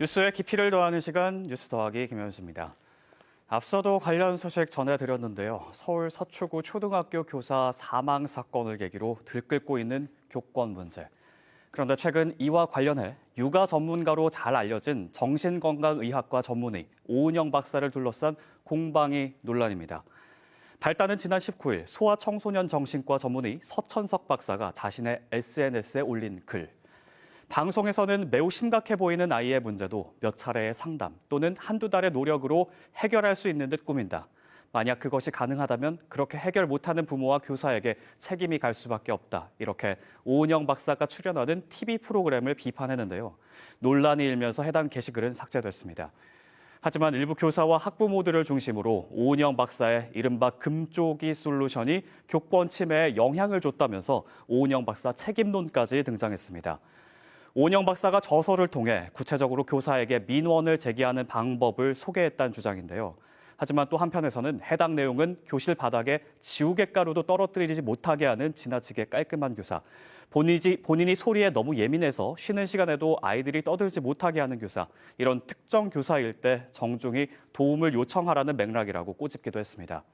뉴스의 깊이를 더하는 시간 뉴스 더하기 김현수입니다. 앞서도 관련 소식 전해드렸는데요. 서울 서초구 초등학교 교사 사망 사건을 계기로 들끓고 있는 교권 문제. 그런데 최근 이와 관련해 육아 전문가로 잘 알려진 정신건강의학과 전문의 오은영 박사를 둘러싼 공방이 논란입니다. 발단은 지난 19일 소아청소년 정신과 전문의 서천석 박사가 자신의 SNS에 올린 글. 방송에서는 매우 심각해 보이는 아이의 문제도 몇 차례의 상담 또는 한두 달의 노력으로 해결할 수 있는 듯 꾸민다. 만약 그것이 가능하다면 그렇게 해결 못하는 부모와 교사에게 책임이 갈 수밖에 없다. 이렇게 오은영 박사가 출연하는 TV 프로그램을 비판했는데요. 논란이 일면서 해당 게시글은 삭제됐습니다. 하지만 일부 교사와 학부모들을 중심으로 오은영 박사의 이른바 금쪽이 솔루션이 교권 침해에 영향을 줬다면서 오은영 박사 책임론까지 등장했습니다. 오은영 박사가 저서를 통해 구체적으로 교사에게 민원을 제기하는 방법을 소개했다는 주장인데요. 하지만 또 한편에서는 해당 내용은 교실 바닥에 지우개가루도 떨어뜨리지 못하게 하는 지나치게 깔끔한 교사, 본인이 소리에 너무 예민해서 쉬는 시간에도 아이들이 떠들지 못하게 하는 교사, 이런 특정 교사일 때 정중히 도움을 요청하라는 맥락이라고 꼬집기도 했습니다.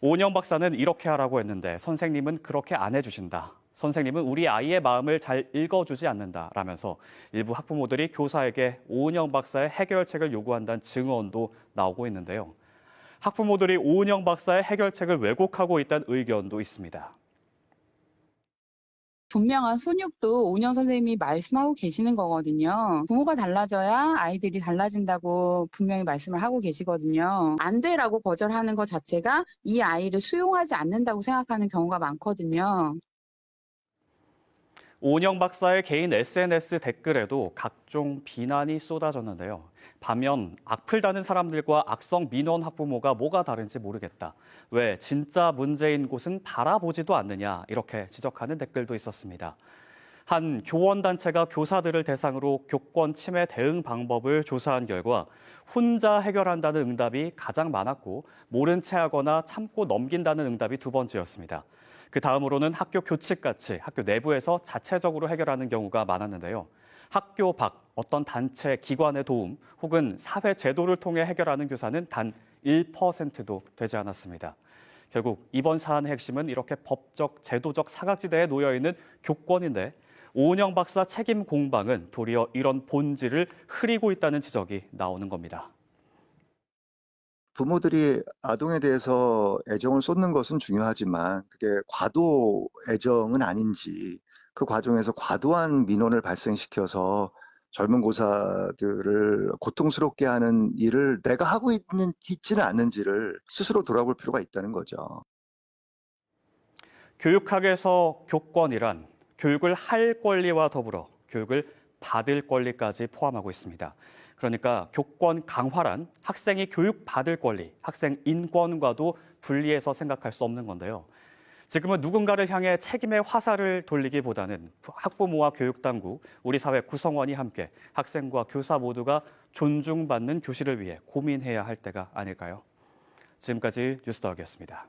오은영 박사는 이렇게 하라고 했는데 선생님은 그렇게 안 해주신다. 선생님은 우리 아이의 마음을 잘 읽어주지 않는다라면서 일부 학부모들이 교사에게 오은영 박사의 해결책을 요구한다는 증언도 나오고 있는데요. 학부모들이 오은영 박사의 해결책을 왜곡하고 있다는 의견도 있습니다. 분명한 훈육도 오은영 선생님이 말씀하고 계시는 거거든요. 부모가 달라져야 아이들이 달라진다고 분명히 말씀을 하고 계시거든요. 안 돼라고 거절하는 것 자체가 이 아이를 수용하지 않는다고 생각하는 경우가 많거든요. 오은영 박사의 개인 SNS 댓글에도 각종 비난이 쏟아졌는데요. 반면 악플 다는 사람들과 악성 민원 학부모가 뭐가 다른지 모르겠다. 왜 진짜 문제인 곳은 바라보지도 않느냐 이렇게 지적하는 댓글도 있었습니다. 한 교원단체가 교사들을 대상으로 교권 침해 대응 방법을 조사한 결과 혼자 해결한다는 응답이 가장 많았고 모른 채 하거나 참고 넘긴다는 응답이 두 번째였습니다. 그 다음으로는 학교 교칙같이 학교 내부에서 자체적으로 해결하는 경우가 많았는데요. 학교 밖 어떤 단체, 기관의 도움 혹은 사회 제도를 통해 해결하는 교사는 단 1%도 되지 않았습니다. 결국 이번 사안의 핵심은 이렇게 법적, 제도적 사각지대에 놓여 있는 교권인데 오은영 박사 책임 공방은 도리어 이런 본질을 흐리고 있다는 지적이 나오는 겁니다. 부모들이 아동에 대해서 애정을 쏟는 것은 중요하지만 그게 과도 애정은 아닌지, 그 과정에서 과도한 민원을 발생시켜서 젊은 고사들을 고통스럽게 하는 일을 내가 하고 있지는 않는지를 스스로 돌아볼 필요가 있다는 거죠. 교육학에서 교권이란 교육을 할 권리와 더불어 교육을 받을 권리까지 포함하고 있습니다. 그러니까 교권 강화란 학생이 교육받을 권리, 학생 인권과도 분리해서 생각할 수 없는 건데요. 지금은 누군가를 향해 책임의 화살을 돌리기보다는 학부모와 교육당국, 우리 사회 구성원이 함께 학생과 교사 모두가 존중받는 교실을 위해 고민해야 할 때가 아닐까요? 지금까지 뉴스더하기였습니다.